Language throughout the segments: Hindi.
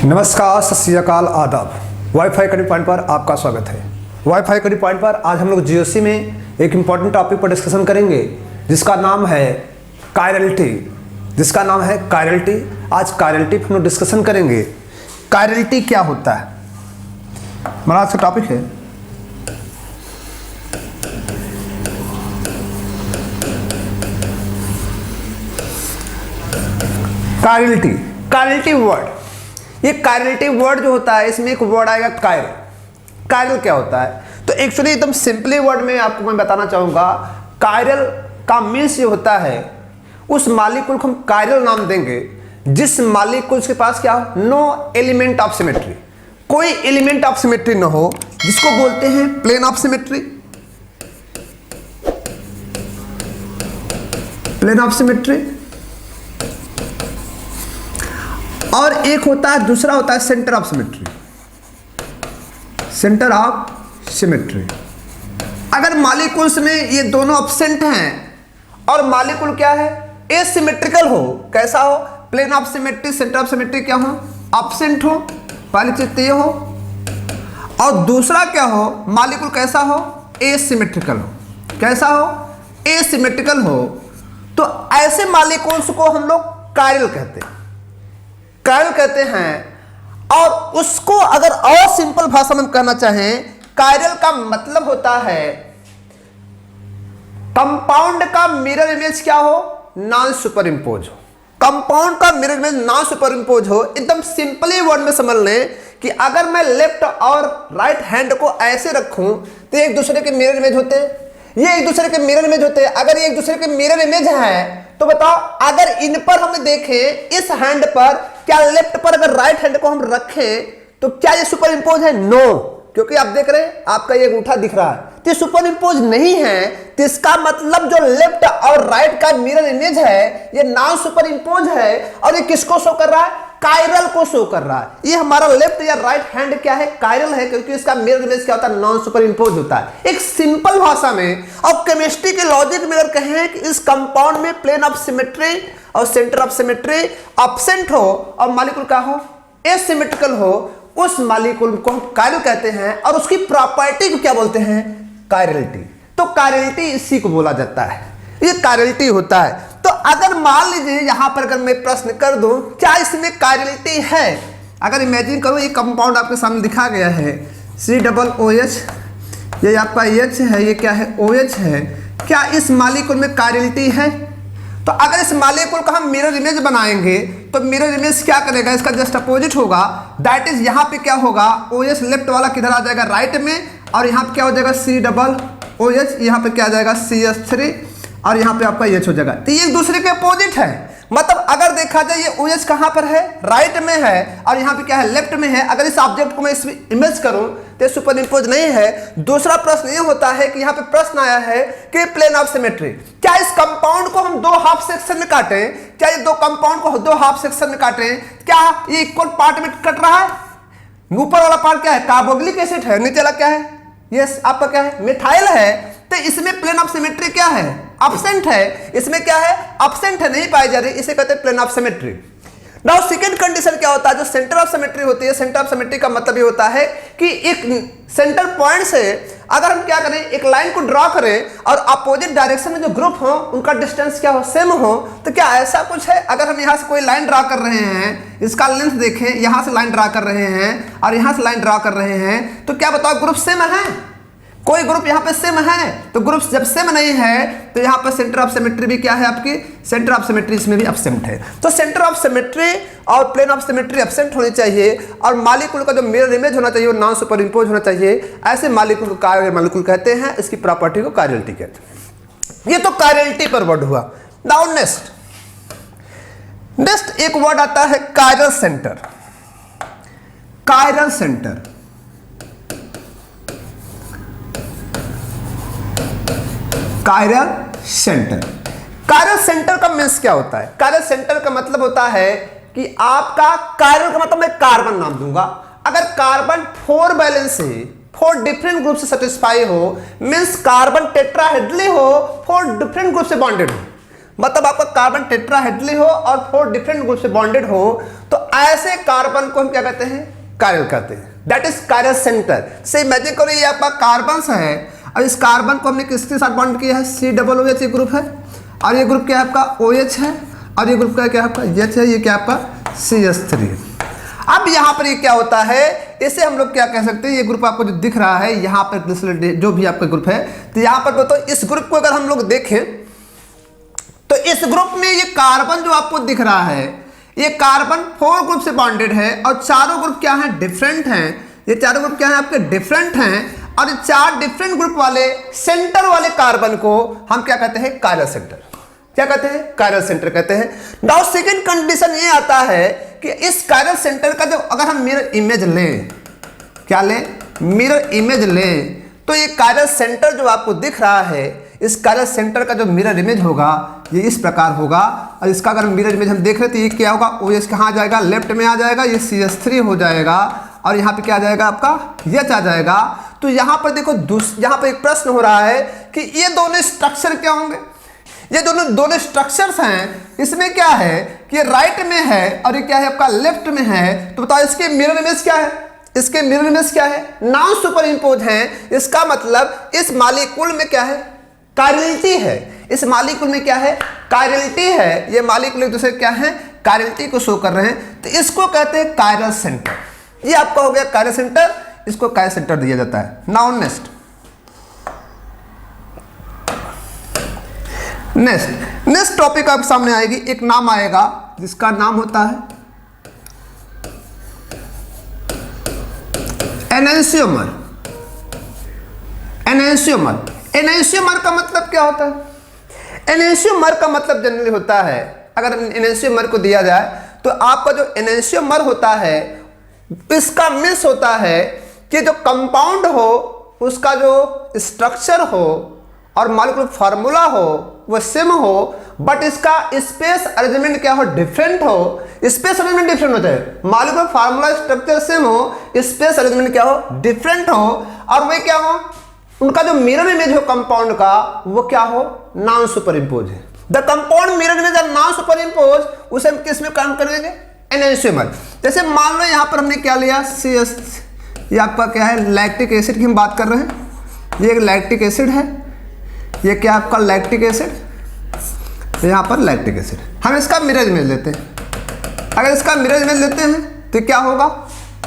नमस्कार, सत श्री अकाल, आदाब। वाईफाई कनेक्ट पॉइंट पर आपका स्वागत है। वाईफाई कनेक्ट पॉइंट पर आज हम लोग जीओसी में एक इम्पॉर्टेंट टॉपिक पर डिस्कशन करेंगे जिसका नाम है कायरलिटी। आज कायरलिटी पर हम लोग डिस्कशन करेंगे। कायरलिटी क्या होता है, हमारा आज का टॉपिक है। कायरलिटी वर्ड, ये कायरलिटी वर्ड जो होता है इसमें एक वर्ड आएगा कायरल। कायरल क्या होता है, तो एक्चुअली एकदम सिंपली वर्ड में आपको मैं बताना चाहूंगा। कायरल का मीन्स ये होता है उस मालिक्यूल को हम कायरल नाम देंगे जिस मालिक्यूल के पास क्या हो, नो एलिमेंट ऑफ सिमेट्री, कोई एलिमेंट ऑफ सिमेट्री न हो, जिसको बोलते हैं plane of symmetry. Plane of symmetry और एक होता है, दूसरा होता है centre of symmetry. Centre of symmetry, अगर मॉलिक्यूल्स में ये दोनों एब्सेंट हैं और मॉलिक्यूल क्या है, एसिमेट्रिकल हो, कैसा हो, plane of symmetry, centre of symmetry क्या हो, एब्सेंट हो, पहली चीज तो ये हो, और दूसरा क्या हो, मॉलिक्यूल कैसा हो, एसिमेट्रिकल हो। कैसा हो, एसिमेट्रिकल हो। तो ऐसे मॉलिक्यूल्स को हम लोग कायरल कहते हैं। कायरल कहते हैं। और उसको अगर और सिंपल भाषा में कहना चाहें, कायरल का मतलब होता है कंपाउंड का मिरर इमेज क्या हो, नॉन सुपर इंपोज हो। कंपाउंड का mirror image non super impose हो। एकदम सिंपली वर्ड में समझ लें कि अगर मैं लेफ्ट और राइट हैंड को ऐसे रखूं तो एक दूसरे के मिरर इमेज होते हैं, ये एक दूसरे के मिरर इमेज होते हैं। अगर ये एक दूसरे के मिरर इमेज है तो बताओ, अगर इन पर हम देखें, इस हैंड पर, क्या लेफ्ट पर अगर राइट हैंड को हम रखें तो क्या ये सुपर इंपोज है? नो, क्योंकि आप देख रहे हैं आपका ये अंगूठा दिख रहा है, तो ये सुपर इंपोज नहीं है। तो इसका मतलब जो लेफ्ट और राइट का मिरर इमेज है ये नॉन सुपर इंपोज है। और ये किसको शो कर रहा है? कायरल को शो कर रहा है। ये हमारा लेफ्ट या राइट हैंड क्या है, कायरल है, क्योंकि इसका मिरर इमेज क्या होता है, नॉन सुपर इंपोज होता है। एक सिंपल भाषा में और केमिस्ट्री के लॉजिक में अगर कहें कि इस कंपाउंड में प्लेन ऑफ सिमेट्री और सेंटर ऑफ सिमेट्री एब्सेंट हो और मॉलिक्यूल क्या हो, एसिमेट्रिकल हो, उस मॉलिक्यूल को हम कायरल कहते हैं। और उसकी प्रॉपर्टी को क्या बोलते हैं, कायरलिटी। तो कायरलिटी इसी को बोला जाता है, ये कायरलिटी होता है। तो अगर मान लीजिए यहां पर अगर मैं प्रश्न कर दूं क्या इसमें कायरलिटी है, अगर इमेजिन करो ये कंपाउंड आपके सामने दिखा गया है COOH, ये आपका H है, ये क्या है, OH है, क्या इस मॉलिक्यूल में कायरलिटी है? तो अगर इस मॉलिक्यूल का हम मिरर इमेज बनाएंगे तो मिरर इमेज क्या करेगा, इसका जस्ट अपोजिट होगा। दैट इज यहाँ पे क्या होगा, OH लेफ्ट वाला किधर आ जाएगा, राइट में, और यहाँ पे क्या हो जाएगा COOH, यहाँ पे क्या आ जाएगा CH3, और यहाँ पे आपका H हो जाएगा। तो ये एक दूसरे के अपोजिट है। मतलब अगर देखा जाए ये OH कहाँ पर है, राइट में है, और यहाँ पे क्या है, लेफ्ट में है। अगर इस ऑब्जेक्ट को मैं इस इमेज करूं तो सुपर इंपोज नहीं है। दूसरा प्रश्न ये होता है कि यहाँ पे प्रश्न आया है कि प्लेन ऑफ सिमेट्री, क्या इस कंपाउंड को हम दो हाफ सेक्शन में काटें, क्या ये दो कंपाउंड को दो हाफ सेक्शन में काटें, क्या ये इक्वल पार्ट में कट रहा है? ऊपर वाला पार्ट क्या है, कार्बोक्सिलिक एसिड है, नीचे वाला क्या है, यस आपका क्या है, मिथाइल है। तो इसमें प्लेन ऑफ सिमेट्री क्या है, एब्सेंट है। इसमें क्या है, एब्सेंट है, नहीं पाई जा रही, इसे कहते हैं plane of symmetry. Now second condition क्या होता है, जो सेंटर ऑफ सिमेट्री होती है। सेंटर ऑफ सिमेट्री का मतलब ये होता है कि एक सेंटर पॉइंट से अगर हम क्या करें, एक लाइन को ड्रॉ करें और अपोजिट डायरेक्शन में जो ग्रुप हो उनका डिस्टेंस क्या हो, सेम हो। तो क्या ऐसा कुछ है, अगर हम यहाँ से कोई लाइन ड्रॉ कर रहे हैं, इसका लेंथ देखें, यहाँ से लाइन ड्रॉ कर रहे हैं और यहाँ से लाइन ड्रॉ कर रहे हैं, तो क्या बताओ ग्रुप सेम है? कोई ग्रुप यहाँ पे सेम है? तो ग्रुप जब सेम नहीं है तो यहाँ पर सेंटर ऑफ सिमेट्री भी क्या है, आपकी सेंटर ऑफ सिमेट्री इसमें भी एब्सेंट है। तो सेंटर ऑफ सिमेट्री और प्लेन ऑफ सिमेट्री एब्सेंट होनी चाहिए, और मॉलिक्यूल का जो मिरर इमेज होना चाहिए वो नॉन सुपर इंपोज होना चाहिए। ऐसे मॉलिक्यूल को कायरल मॉलिक्यूल कहते हैं, इसकी प्रॉपर्टी को कायरलिटी कहते हैं। ये तो कायरलिटी पर वर्ड हुआ। नाउ नेक्स्ट एक वर्ड आता है chiral centre. Chiral centre, chiral centre. Chiral centre का मीन्स क्या होता है? कायरल सेंटर का मतलब होता है कि आपका, कायरल का मतलब मैं कार्बन नाम दूंगा। अगर कार्बन 4 बैलेंस है, 4 डिफरेंट ग्रुप से सेटिस्फाई हो, मीन्स कार्बन टेट्राहेड्रली हो, 4 डिफरेंट ग्रुप से बॉन्डेड हो, मतलब आपका कार्बन टेट्राहेड्रली हो और 4 डिफरेंट ग्रुप से बॉन्डेड हो, तो ऐसे कार्बन को हम क्या कहते हैं, कायरल कहते हैं, दैट इज कायरल सेंटर। से इमेजिन करो ये आपका कार्बन है, और इस कार्बन को हमने किसके साथ बॉन्ड किया है, COOH ये ग्रुप है, और ये ग्रुप क्या है आपका OH है, और ये ग्रुप क्या है आपका H है, ये क्या आपका CH3। अब यहाँ पर ये क्या होता है, इसे हम लोग क्या कह सकते हैं, ये ग्रुप आपको जो दिख रहा है यहाँ पर जो भी आपका ग्रुप है, तो यहाँ पर तो इस ग्रुप को अगर हम लोग देखें तो इस ग्रुप में ये कार्बन जो आपको दिख रहा है, ये कार्बन 4 ग्रुप से बॉन्डेड है, और चारों ग्रुप क्या है, डिफरेंट हैं। ये चारों ग्रुप क्या है आपके, डिफरेंट हैं, और 4 डिफरेंट ग्रुप वाले सेंटर वाले कार्बन को हम क्या कहते हैं, कायरल सेंटर। क्या कहते हैं, कायरल सेंटर कहते हैं। नाउ सेकंड कंडीशन ये आता है कि इस कायरल सेंटर का जो अगर हम मिरर इमेज लें, क्या लें, मिरर इमेज लें, तो ये कायरल सेंटर जो आपको दिख रहा है, इस कायरल सेंटर का जो मिरर इमेज होगा ये इस प्रकार होगा। और इसका अगर मिरर इमेज हम देख रहे तो ये क्या होगा, OH कहाँ आ जाएगा, लेफ्ट में आ जाएगा, ये CH3 हो जाएगा, और यहाँ पे क्या आ जाएगा आपका H आ जाएगा। तो यहाँ पर देखो यहाँ पर एक प्रश्न हो रहा है कि ये दोनों स्ट्रक्चर क्या होंगे। ये दोनों स्ट्रक्चर्स हैं, इसमें क्या है कि राइट में है और ये क्या है आपका लेफ्ट में है। तो बताओ इसके मिरर इमेज क्या है, इसके मिरर इमेज क्या है, नॉन सुपर इम्पोज है। इसका मतलब इस मॉलिक्यूल में क्या है, कायरलिटी है। इस मॉलिक्यूल में क्या है, कायरलिटी है। ये मॉलिक्यूल एक दूसरे क्या है, कायरलिटी को शो कर रहे हैं, तो इसको कहते हैं कायरल सेंटर। ये आपका हो गया कायरल सेंटर, इसको कायरल सेंटर दिया जाता है। नाउ नेक्स्ट टॉपिक आपके सामने आएगी, एक नाम आएगा जिसका नाम होता है एनेंशियोमर। एनेंशियोमर का मतलब क्या होता है, एनेंशियोमर का मतलब जनरली होता है, अगर एनेंशियोमर को दिया जाए तो आपका जो एनेंशियोमर होता है इसका मीन्स होता है कि जो कंपाउंड हो उसका जो स्ट्रक्चर हो और मॉलिक्यूलर फार्मूला हो वो सेम हो, बट इसका स्पेस अरेंजमेंट क्या हो, डिफरेंट हो। स्पेस अरेंजमेंट डिफरेंट होता है, मॉलिक्यूलर फार्मूला स्ट्रक्चर सेम हो, स्पेस अरेंजमेंट क्या हो, डिफरेंट हो, और वे क्या हो, उनका जो मिरर इमेज हो कंपाउंड का वो क्या हो, नॉन सुपर इम्पोज है। The compound mirror image are non superimpose, उसे हम किस में काम करेंगे, एनेंशियोमर। जैसे मान लो यहाँ पर हमने क्या लिया, CS, ये आपका क्या है, लैक्टिक एसिड की हम बात कर रहे हैं, ये एक लैक्टिक एसिड है, ये क्या आपका लैक्टिक एसिड, यहाँ पर लैक्टिक एसिड। हम इसका मिरर इमेज लेते हैं, अगर इसका मिरर इमेज लेते हैं तो क्या होगा,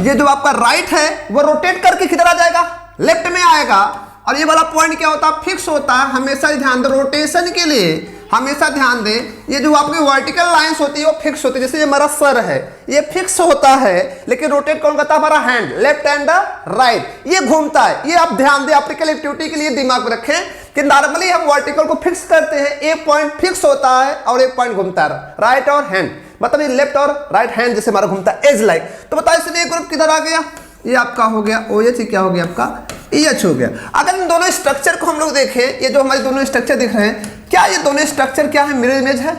ये जो आपका राइट है वो रोटेट करके किधर आ जाएगा, लेफ्ट में आएगा, और ये वाला पॉइंट क्या होता है, फिक्स होता है। हमेशा ध्यान दो, रोटेशन के लिए हमेशा ध्यान दें, ये जो आपकी वर्टिकल लाइंस होती है वो फिक्स होती है। जैसे ये हमारा सर है, ये फिक्स होता है, लेकिन रोटेट कौन करता है, हमारा हैंड, लेफ्ट एंड राइट, ये घूमता है। ये आप ध्यान दें, प्रैक्टिकल एक्टिविटी के लिए दिमाग में रखें कि नॉर्मली हम वर्टिकल को फिक्स करते हैं, एक पॉइंट फिक्स होता है और एक पॉइंट घूमता है, राइट और हैंड, मतलब ये लेफ्ट और राइट हैंड जैसे हमारा घूमता है, एज लाइक। तो बताओ इसलिए ग्रुप किधर आ गया, ये आपका हो गया OH, क्या हो गया आपका EH हो गया। अगर इन दोनों स्ट्रक्चर को हम लोग देखें, ये जो हमारे दोनों स्ट्रक्चर दिख रहे हैं, क्या ये दोनों स्ट्रक्चर क्या है, मिरर इमेज है,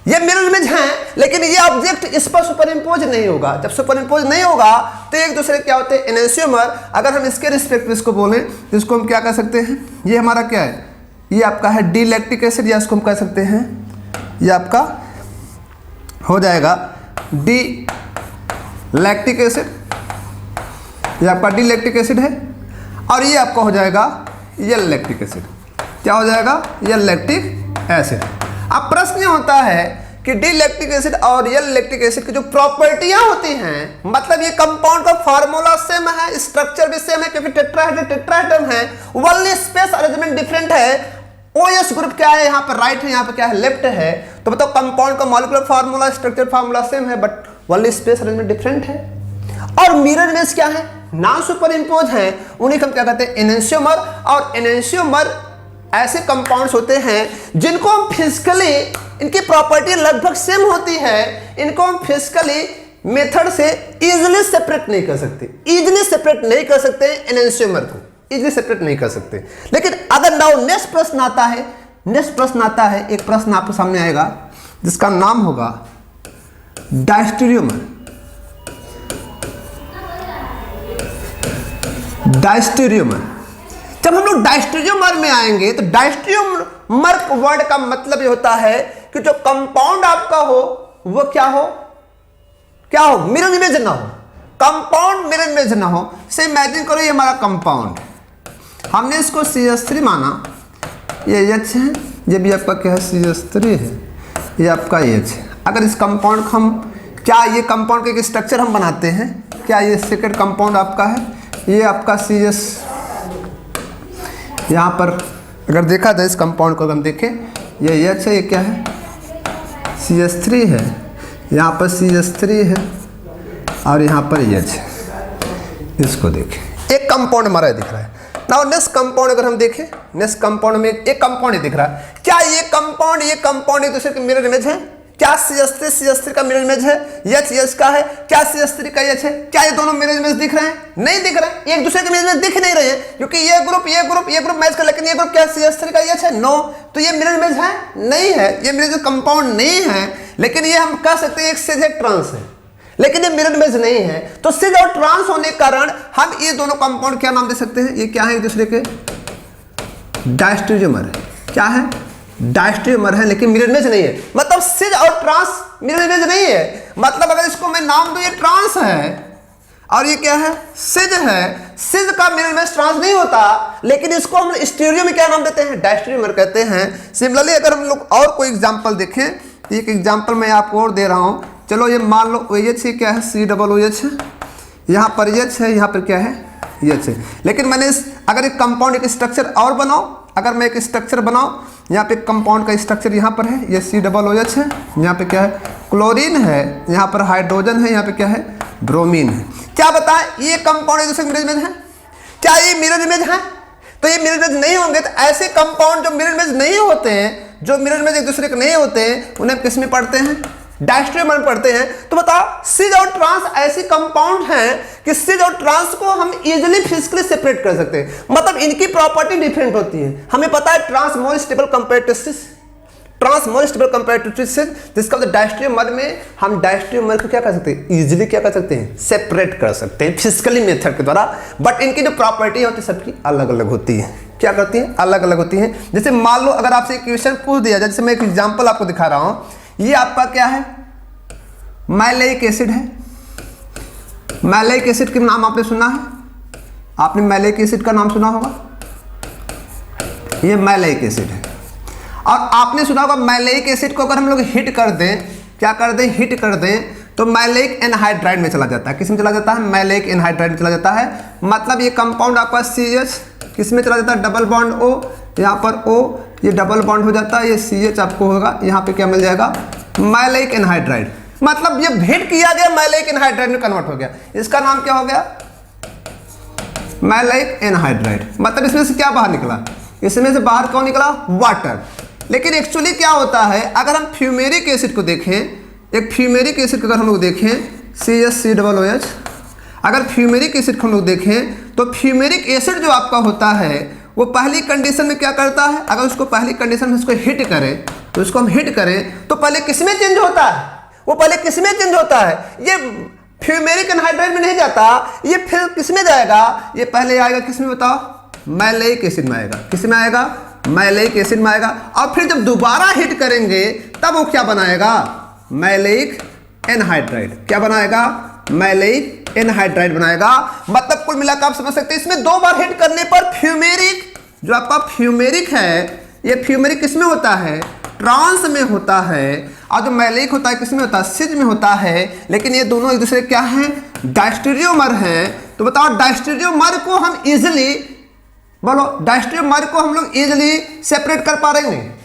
ये मिरर इमेज है, लेकिन ये ऑब्जेक्ट इस पर सुपर इम्पोज नहीं होगा। जब सुपर इम्पोज नहीं होगा तो एक दूसरे क्या होते हैं, एनेंशियोमर। अगर हम इसके रिस्पेक्ट में इसको बोलें तो इसको हम क्या कह सकते हैं, ये हमारा क्या है, ये आपका है डी लैक्टिक एसिड, या इसको हम कह सकते हैं ये आपका हो जाएगा डी लैक्टिक एसिड, ये आपका डी लैक्टिक एसिड है, और ये आपका हो जाएगा एल लैक्टिक एसिड। क्या हो जाएगा, एल लैक्टिक एसिड। अब प्रश्न होता है कि डी लैक्टिक एसिड और एल लैक्टिक एसिड की जो प्रॉपर्टियां होती हैं, मतलब ये कंपाउंड का फार्मूला सेम है, स्ट्रक्चर भी सेम है, क्योंकि टेट्राहेड्रल है, ओनली स्पेस अरेंजमेंट डिफरेंट है। OS ग्रुप क्या है, यहाँ पर राइट है, यहाँ पर क्या है, लेफ्ट है। तो बताओ कंपाउंड का molecular formula, structure formula same है, but only space arrangement different है। और मिरर इमेज क्या है, नॉन सुपर इम्पोज है, उन्हीं को हम क्या कहते हैं, एनेंशियोमर। और एनेंशियोमर ऐसे कंपाउंड्स होते हैं जिनको हम फिजिकली, इनकी प्रॉपर्टी लगभग सेम होती है, इनको हम फिजिकली मेथड से इजीली सेपरेट नहीं कर सकते, इजीली सेपरेट नहीं कर सकते एनेंशियोमर को, इजीली सेपरेट नहीं कर सकते। लेकिन अगर नाउ नेक्स्ट प्रश्न आता है, एक प्रश्न आपके सामने आएगा जिसका नाम होगा डायस्टेरियोमर। जब हम लोग डायस्टेरियोमर में आएंगे तो डायस्टेरियोमर वर्ड का मतलब ये होता है कि जो कंपाउंड आपका हो वो क्या हो, क्या हो, मिरर इमेज ना हो, कंपाउंड मिरर इमेज ना हो। से इमेजिन करो ये हमारा कंपाउंड, हमने इसको CH3 माना, ये H है, ये भी आपका क्या है CH3 है, ये आपका H है। अगर इस कंपाउंड को हम, क्या ये कंपाउंड का एक स्ट्रक्चर हम बनाते हैं, क्या ये सेकंड कंपाउंड आपका है, ये आपका CH, यहाँ पर अगर देखा जाए इस कंपाउंड को अगर हम देखें, ये H है, ये क्या है CH3 है, यहाँ पर CH3 है और यहाँ पर H है। इसको देखें, एक कंपाउंड हमारा दिख रहा है। नाउ नेक्स्ट कंपाउंड अगर हम देखें, नेक्स्ट कंपाउंड में एक कंपाउंड ही दिख रहा है। क्या ये कंपाउंड एक दूसरे के मिरर इमेज है? क्या CH3 का मिरर इमेज है? H का है? क्या CH3 का H है? क्या ये दोनों मिरर इमेज दिख रहे हैं? नहीं दिख रहे हैं, एक दूसरे के मिरर इमेज दिख नहीं रहे हैं, क्योंकि ये ग्रुप मैच कर, लेकिन ये ग्रुप क्या CH3 का H है? नो। तो ये मिरर इमेज है? नहीं है, ये मिरर कंपाउंड नहीं है। लेकिन ये हम कह सकते हैं एक सिज एक ट्रांस है, लेकिन ये मिरर इमेज नहीं है। तो सिज और ट्रांस होने के कारण हम ये दोनों कंपाउंड क्या नाम दे सकते हैं? ये क्या है? एक दूसरे के डायस्टेरियोमर है। क्या है? डायस्टेरियोमर है, लेकिन मिरर इमेज नहीं है। मतलब सिज और ट्रांस मिरर इमेज नहीं है। मतलब अगर इसको मैं नाम दूं, ये ट्रांस है और ये क्या है? सिज है। सिज का मिरर इमेज ट्रांस नहीं होता, लेकिन इसको हम स्टीरियो में क्या नाम देते हैं? डायस्टेरियोमर कहते हैं। सिमिलरली अगर हम लोग और कोई एग्जांपल देखें, एक एग्जांपल मैं आपको और दे रहा हूं। चलो ये मान लो OH है, क्या है COOH है, यहाँ पर H है, यहाँ पर क्या है H है। लेकिन मैंने अगर एक कंपाउंड एक स्ट्रक्चर और बनाओ, अगर मैं एक स्ट्रक्चर बनाऊं, यहाँ पे कंपाउंड का स्ट्रक्चर यहाँ पर है, ये COOH है, यहाँ पे क्या है क्लोरीन है, यहाँ पर हाइड्रोजन है, यहाँ पे क्या है ब्रोमीन है। क्या बताएं ये कंपाउंड एक दूसरे मिरर इमेज है? क्या ये मिरर इमेज है? तो ये मिरर इमेज नहीं होंगे। तो ऐसे कंपाउंड जो मिरर इमेज नहीं होते हैं, जो मिरर इमेज एक दूसरे के नहीं होते हैं, उन्हें किस में पढ़ते हैं? डायस्टेरियोमर पढ़ते हैं। तो बताओ सिज और ट्रांस ऐसी कंपाउंड हैं कि सिज और ट्रांस को हम इजीली फिजिकली सेपरेट कर सकते हैं। मतलब इनकी प्रॉपर्टी डिफरेंट होती है। हमें पता है trans more stable compare to cis, trans more stable compare to cis. जिसका मतलब डायस्टेरियोमर में हम डायस्टेरियोमर को क्या कर सकते हैं? इजीली क्या कर सकते हैं? सेपरेट कर सकते हैं फिजिकली मेथड के द्वारा। बट इनकी जो प्रॉपर्टी होती है सबकी अलग अलग होती है। क्या करती है? अलग अलग होती है। जैसे मान लो अगर आपसे एक क्वेश्चन पूछ दिया जाए, जैसे मैं एक एग्जाम्पल आपको दिखा रहा हूं, ये आपका क्या है? मैलेइक एसिड है। मैलेइक एसिड का नाम आपने सुना है? आपने मैलेइक एसिड का नाम सुना होगा, ये मैलेइक एसिड है। और आपने सुना होगा मैलेइक एसिड को अगर हम लोग हिट कर दें, क्या कर दें? हिट कर दें, तो मैलेइक एनहाइड्राइड में चला जाता है। किस में चला जाता है? मैलेइक एनहाइड्राइड में चला जाता है। मतलब ये कंपाउंड आपका CH किस में चला जाता है? डबल बॉन्ड O, यहाँ पर O, ये डबल बॉन्ड हो जाता है, ये CH आपको होगा, यहाँ पे क्या मिल जाएगा? Maleic anhydride. मतलब ये हिट किया गया, मैलेइक एनहाइड्राइड में कन्वर्ट हो गया। इसका नाम क्या हो गया? Maleic anhydride. मतलब इसमें से क्या बाहर निकला? इसमें से बाहर कौन निकला? वाटर। लेकिन एक्चुअली क्या होता है, अगर हम फ्यूमेरिक एसिड को देखें, एक फ्यूमेरिक एसिड को अगर हम लोग देखें CH3OH, अगर फ्यूमेरिक एसिड को हम लोग देखें तो फ्यूमेरिक एसिड जो आपका होता है वो पहली कंडीशन में क्या करता है? अगर उसको पहली कंडीशन में उसको हिट करें, तो उसको हम हिट करें तो पहले किसमें चेंज होता है? वो पहले किसमें चेंज होता है? ये फ्यूमेरिक एनहाइड्राइड में नहीं जाता, ये फिर किसमें जाएगा? ये पहले आएगा किसमें बताओ? मैलेइक एसिड में आएगा। किसमें आएगा? मैलेइक एसिड में आएगा। और फिर जब दोबारा हिट करेंगे तब वो क्या बनाएगा? Maleic anhydride. क्या बनाएगा? मैलेइक एनहाइड्राइड बनाएगा। मतलब कुल मिलाकर आप समझ सकते हैं इसमें दो बार हिट करने पर फ्यूमेरिक, जो आपका फ्यूमेरिक है, ये फ्यूमेरिक किसमें होता है? ट्रांस में होता है। और जो मैलेइक होता है किसमें होता है? सिज में होता है। लेकिन ये दोनों एक दूसरे क्या हैं? डायस्टेरियोमर हैं। तो बताओ डायस्टेरियोमर को हम इजिली, बोलो डायस्टेरियोमर को हम लोग इजिली सेपरेट कर पा रहे हैं।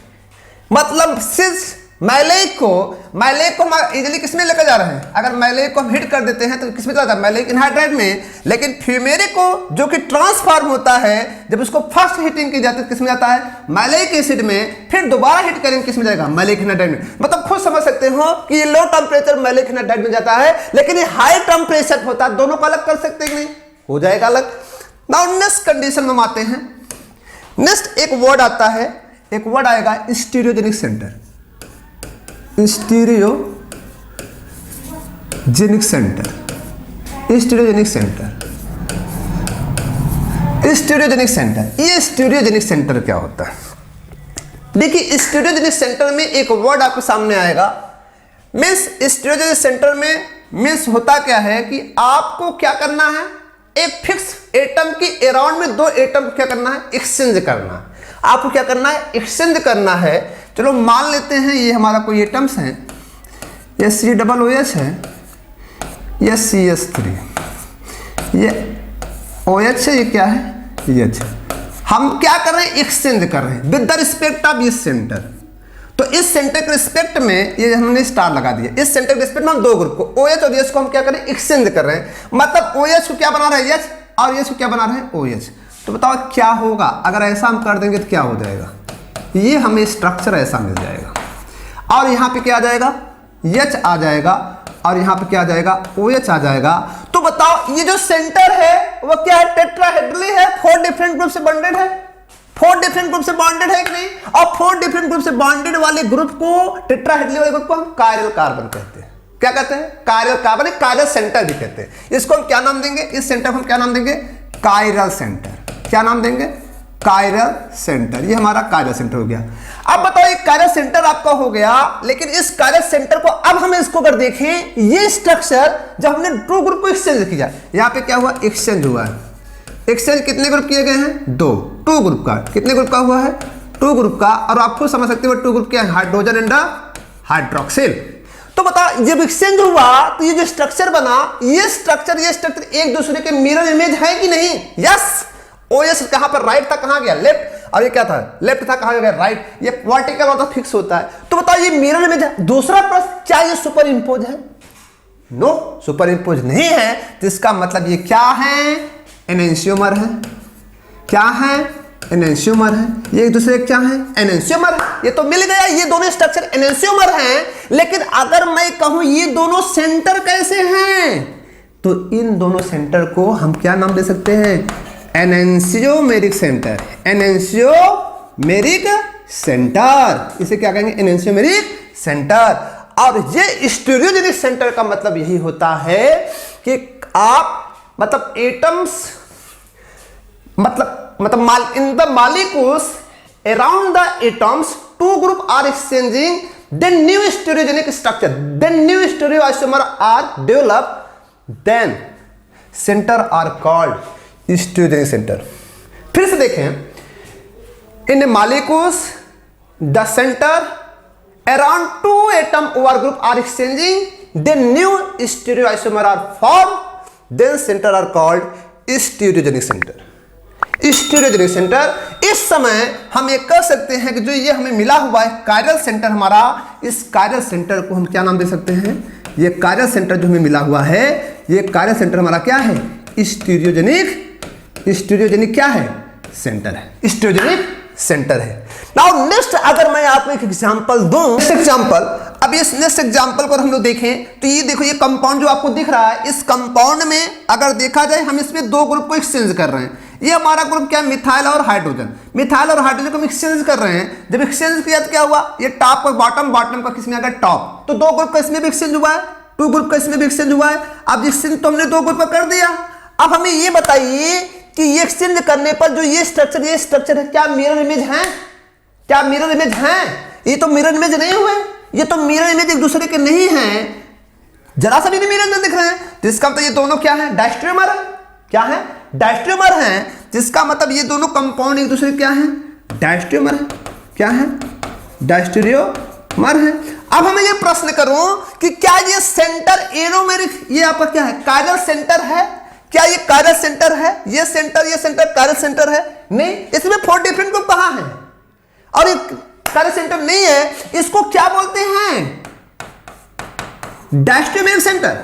मतलब सिज मैलेइक को हम इजिली किसमें लेकर जा रहे हैं? अगर मैलेइक को हम हिट कर देते हैं तो किसमें चला जाता है? मैलेइक एनहाइड्राइड में। लेकिन फ्यूमेरिक को जो कि ट्रांसफॉर्म होता है, जब उसको फर्स्ट हिटिंग की जाती है किसमें जाता है? मैलेइक एसिड में। फिर दोबारा हिट करेंगे किसमें जाएगा? मैलेइक एनहाइड्राइड में। मतलब खुद समझ सकते हो कि ये लो टेम्परेचर मैलेइक एनहाइड्राइड में जाता है, लेकिन ये हाई टेम्परेचर होता है। दोनों को अलग कर सकते हैं? नहीं, हो जाएगा अलग। नाउ नेक्स्ट कंडीशन में आते हैं। नेक्स्ट एक वर्ड आता है, एक वर्ड आएगा stereogenic centre. Stereogenic centre, stereogenic centre, stereogenic centre. ये स्टीरियोजेनिक सेंटर क्या होता है? देखिए स्टीरियोजेनिक सेंटर में एक वर्ड आपके सामने आएगा। मीन्स स्टीरियोजेनिक सेंटर में मीन्स होता क्या है कि आपको क्या करना है, एक फिक्स एटम के अराउंड में दो एटम क्या करना है, एक्सचेंज करना है। आपको क्या करना है, एक्सचेंज करना है। चलो मान लेते हैं ये हमारा कोई एटम्स हैं, ये COOH है, ये CH3, ये OH है, ये क्या है, ये H। हम क्या कर रहे हैं, एक्सचेंज कर रहे हैं विद द रिस्पेक्ट ऑफ इस सेंटर। तो इस सेंटर के रिस्पेक्ट में ये हमने स्टार लगा दिया, इस सेंटर के रिस्पेक्ट में हम दो ग्रुप को OH और H को हम क्या करें, एक्सचेंज कर रहे हैं। मतलब OH को क्या बना रहे हैं H और H को क्या बना रहे हैं OH। तो बताओ क्या होगा अगर ऐसा हम कर देंगे तो क्या हो जाएगा, ये हमें स्ट्रक्चर ऐसा मिल जाएगा और यहाँ पे क्या आ जाएगा, H आ जाएगा और यहाँ पे क्या आ जाएगा, OH आ जाएगा। तो बताओ ये जो सेंटर है वो क्या है, टेट्राहेड्रली है, 4 डिफरेंट ग्रुप से बॉन्डेड है, 4 डिफरेंट ग्रुप से बॉन्डेड है कि नहीं। और 4 डिफरेंट ग्रुप से बॉन्डेड वाले ग्रुप को, टेट्राहेड्रली वाले ग्रुप को हम कायरल कार्बन कहते हैं। क्या कहते हैं, कायरल कार्बन, कायरल सेंटर भी कहते हैं। इसको हम क्या नाम देंगे, इस सेंटर को हम क्या नाम देंगे, कायरल सेंटर। क्या नाम देंगे, कायरल सेंटर। ये हमारा कायरल सेंटर हो गया। अब बताओ ये कायरल सेंटर आपका हो गया, लेकिन इस कायरल सेंटर को अब हम इसको अगर देखें, ये स्ट्रक्चर जब हमने 2 ग्रुप को एक्सचेंज किया, यहाँ पे क्या हुआ, एक्सचेंज हुआ है। एक्सचेंज कितने ग्रुप किए गए हैं, 2 ग्रुप का। कितने ग्रुप का हुआ है, 2 ग्रुप का। और आपको समझ सकते हो 2 ग्रुप क्या है, हाइड्रोजन एंड हाइड्रोक्सिल। तो बताओ जब एक्सचेंज हुआ तो ये जो स्ट्रक्चर बना, ये स्ट्रक्चर एक दूसरे के मिरर इमेज है कि नहीं। यस, OH कहां पर राइट था, कहां गया लेफ्ट, और ये क्या था, लेफ्ट था, कहां गया राइट। ये वर्टिकल और फिक्स होता है। तो बताओ ये मिरर इमेज है। दूसरा प्रश्न, क्या ये सुपर इंपोज है, नो, सुपर इंपोज नहीं है। तो इसका मतलब ये क्या है, एनेंशियोमर है। क्या है, एनेंशियोमर है। ये एक दूसरे क्या है, एनेंशियोमर है। ये तो मिल गया, ये दोनों स्ट्रक्चर एनेंशियोमर हैं। लेकिन अगर मैं कहूं ये दोनों सेंटर कैसे हैं, तो इन दोनों सेंटर को हम क्या नाम दे सकते हैं, एनेंशियोमेरिक सेंटर। एनेंशियोमेरिक सेंटर, इसे क्या कहेंगे, एनेंशियोमेरिक सेंटर। और ये स्टीरियोजेनिक सेंटर का मतलब यही होता है कि आप मतलब एटम्स मतलब in the molecules around the atoms 2 group are exchanging, then new stereogenic structure, then new stereoisomer are developed, then center are called stereogenic center। फिर से देखें, in molecules the center around 2 atom OR group are exchanging, then new stereoisomer are formed, then center are called stereogenic center। Stereogenic centre, इस समय हम ये कह सकते हैं कि जो ये हमें मिला हुआ है कायरल सेंटर हमारा, इस कायरल सेंटर को हम क्या नाम दे सकते हैं, ये कायरल सेंटर जो हमें मिला हुआ है, ये कायरल सेंटर हमारा क्या है, स्टीरियोजेनिक क्या है, सेंटर है, स्टीरियोजेनिक सेंटर है। नाउ नेक्स्ट अगर मैं आपको एक एग्जांपल दूं, नेक्स्ट एग्जांपल, अब इस नेक्स्ट एग्जांपल को हम लोग देखें तो ये देखो, ये कंपाउंड जो आपको दिख रहा है, इस कंपाउंड में अगर देखा जाए हम इसमें 2 ग्रुप को एक्सचेंज कर रहे हैं। ये हमारा ग्रुप क्या है, मिथाइल और हाइड्रोजन। मिथाइल और हाइड्रोजन को हम एक्सचेंज कर रहे हैं। जब एक्सचेंज किया तो क्या हुआ, ये टॉप और बॉटम, बॉटम का किसमें आ गया, टॉप। तो 2 ग्रुप का इसमें भी एक्सचेंज हुआ है, 2 ग्रुप का इसमें भी एक्सचेंज हुआ है। अब एक्सचेंज तो हमने 2 ग्रुप का कर दिया। अब हमें ये बताइए कि ये एक्सचेंज करने पर जो ये स्ट्रक्चर है, क्या मिरर इमेज है, क्या मिरर इमेज है। ये तो मिरर इमेज नहीं हुए, ये तो मिरर इमेज एक दूसरे के नहीं है, जरा सा भी नहीं मिरर इमेज दिख रहे हैं। तो इसका मतलब ये दोनों क्या है, डायस्ट्रोमर है। क्या है, डायस्ट्रोमर है, जिसका मतलब ये दोनों कंपाउंड एक दूसरे क्या है, डायस्ट्रोमर है। क्या है, डायस्ट्रोमर है। अब हमें ये प्रश्न करूं कि क्या ये सेंटर एरोमेरिक, ये आपका क्या है, कायरल सेंटर है। क्या ये कायरल सेंटर है, ये सेंटर कायरल सेंटर है, नहीं। इसमें 4 डिफरेंट ग्रुप कहां है, और ये कायरल सेंटर नहीं है। इसको क्या बोलते हैं, डायस्ट्रोमेरिक सेंटर,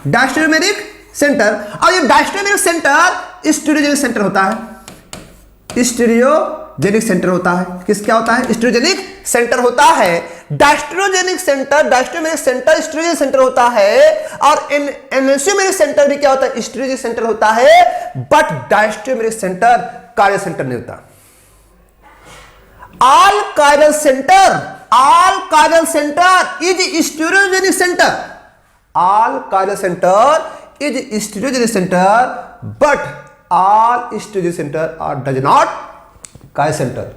डायस्ट्रोमेरिक सेंटर। और ये डायस्ट्रोमेरिक सेंटर स्टीरियोजेनिक सेंटर होता है, स्टीरियोजेनिक सेंटर होता है। किस क्या होता है, स्टीरियोजेनिक सेंटर होता है। डायस्ट्रोजेनिक सेंटर, डायस्ट्रोमेरिक सेंटर स्टीरियोजेनिक सेंटर होता है। और एनेंशियोमेरिक सेंटर भी क्या होता है, स्टीरियोजेनिक सेंटर होता है। बट डायस्ट्रोमेरिक सेंटर कायरल सेंटर नहीं होता। all chiral center is stereogenic center, all chiral center is stereogenic center, but all stereogenic center are does not chiral center।